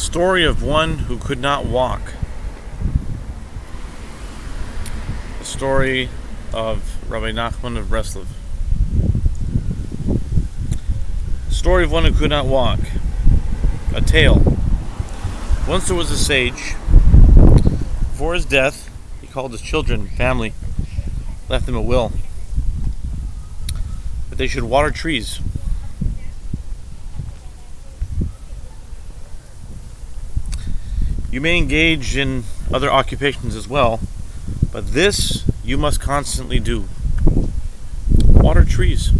story of one who could not walk. The story of Rabbi Nachman of Breslov. The story of one who could not walk. A tale. Once there was a sage. Before his death, he called his children, family, left them a will that they should water trees. You may engage in other occupations as well, but this you must constantly do. Water trees.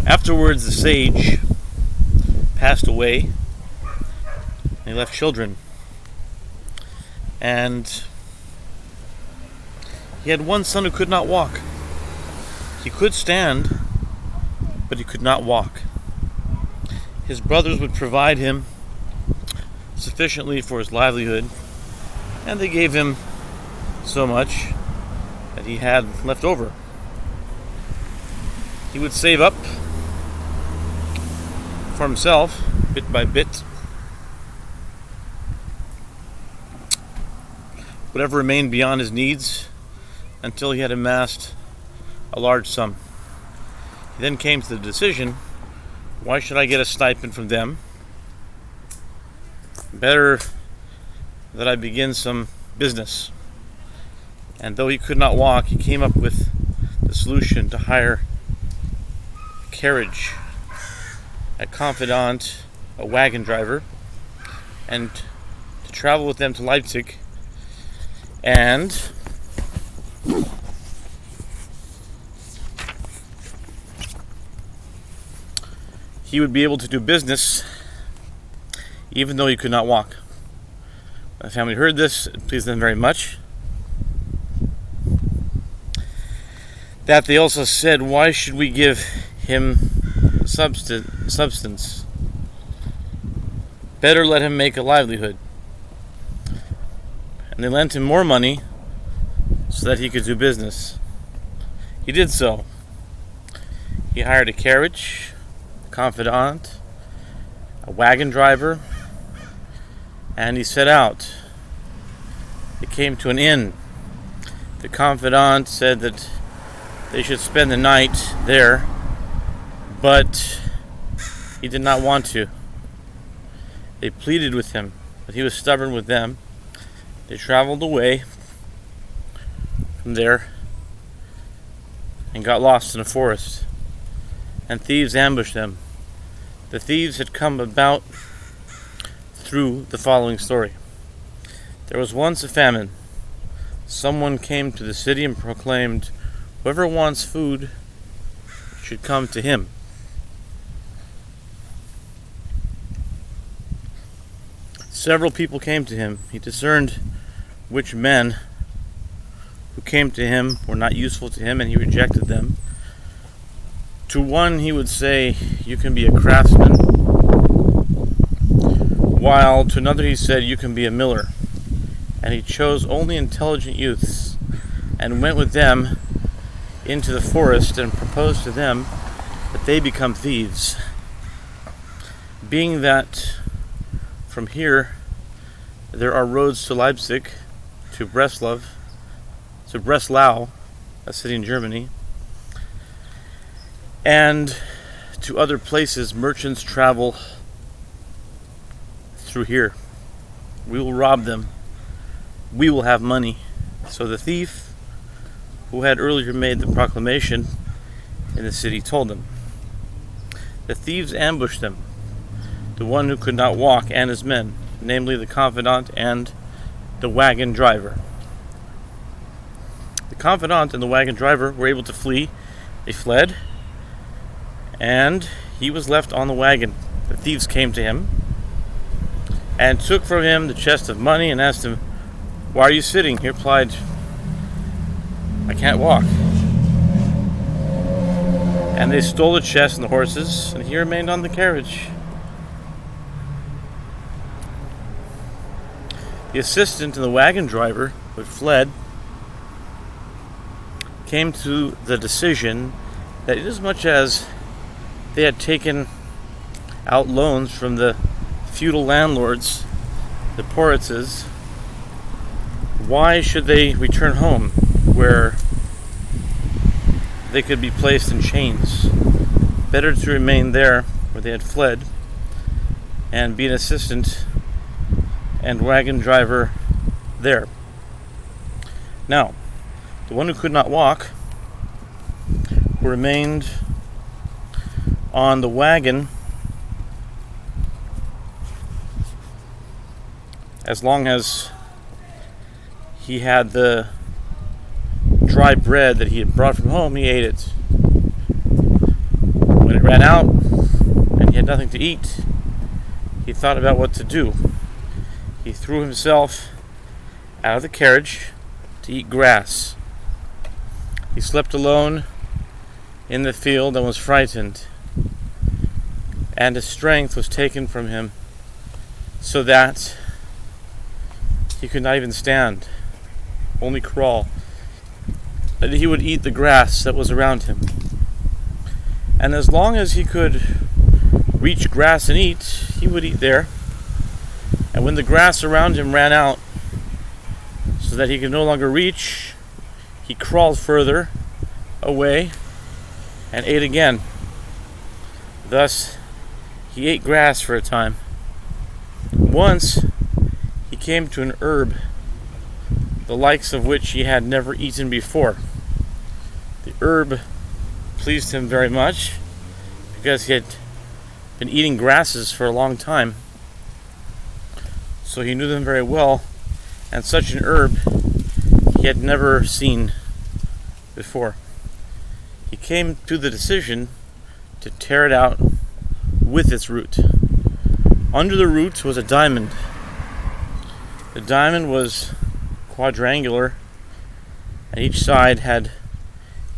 Afterwards, the sage passed away, and he left children. And he had one son who could not walk. He could stand, but he could not walk. His brothers would provide him sufficiently for his livelihood, and they gave him so much that he had left over. He would save up for himself, bit by bit, whatever remained beyond his needs, until he had amassed a large sum. He then came to the decision, why should I get a stipend from them? Better that I begin some business. And though he could not walk, he came up with the solution to hire a carriage, a confidant, a wagon driver, and to travel with them to Leipzig. And he would be able to do business even though he could not walk. My family heard this, it pleased them very much. That they also said, why should we give him substance? Better let him make a livelihood. And they lent him more money so that he could do business. He did so. He hired a carriage, a confidant, a wagon driver, and he set out. It came to an inn. The confidant said that they should spend the night there, but he did not want to. They pleaded with him, but he was stubborn with them. They traveled away from there and got lost in a forest, and thieves ambushed them. The thieves had come about through the following story. There was once a famine. Someone came to the city and proclaimed, whoever wants food should come to him. Several people came to him. He discerned which men who came to him were not useful to him, and he rejected them. To one he would say, you can be a craftsman, while to another he said, you can be a miller. And he chose only intelligent youths and went with them into the forest and proposed to them that they become thieves. Being that from here there are roads to Leipzig, to Breslau, a city in Germany, and to other places merchants travel through here. We will rob them. We will have money. So the thief, who had earlier made the proclamation in the city, told them. The thieves ambushed them, the one who could not walk and his men, namely the confidant and the wagon driver. The confidant and the wagon driver were able to flee. They fled, and he was left on the wagon. The thieves came to him and took from him the chest of money and asked him, why are you sitting? He replied, I can't walk. And they stole the chest and the horses, and he remained on the carriage. The assistant and the wagon driver, who had fled, came to the decision that inasmuch as they had taken out loans from the feudal landlords, the Poritzes, why should they return home where they could be placed in chains? Better to remain there where they had fled and be an assistant and wagon driver there. Now, the one who could not walk, who remained on the wagon as long as he had the dry bread that he had brought from home, he ate it. When it ran out and he had nothing to eat, he thought about what to do. He threw himself out of the carriage to eat grass. He slept alone in the field and was frightened, and his strength was taken from him so that he could not even stand, only crawl. That he would eat the grass that was around him. And as long as he could reach grass and eat, he would eat there. And when the grass around him ran out, so that he could no longer reach, he crawled further away and ate again. Thus, he ate grass for a time. Once, he came to an herb, the likes of which he had never eaten before. The herb pleased him very much, because he had been eating grasses for a long time. So he knew them very well, and such an herb he had never seen before. He came to the decision to tear it out with its root. Under the root was a diamond. The diamond was quadrangular, and each side had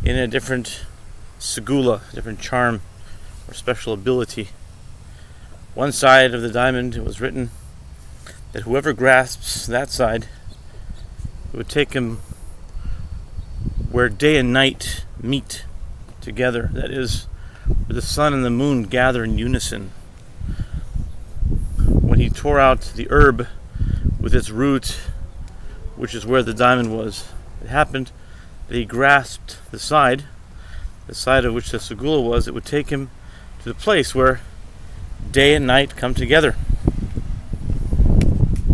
in a different segula, different charm or special ability. One side of the diamond, it was written that whoever grasps that side, it would take him where day and night meet together. That is, where the sun and the moon gather in unison. When he tore out the herb with its root, which is where the diamond was, it happened that he grasped the side of which the segula was. It would take him to the place where day and night come together.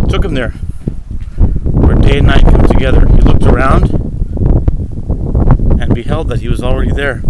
It took him there, where day and night come together. He looked around and beheld that he was already there.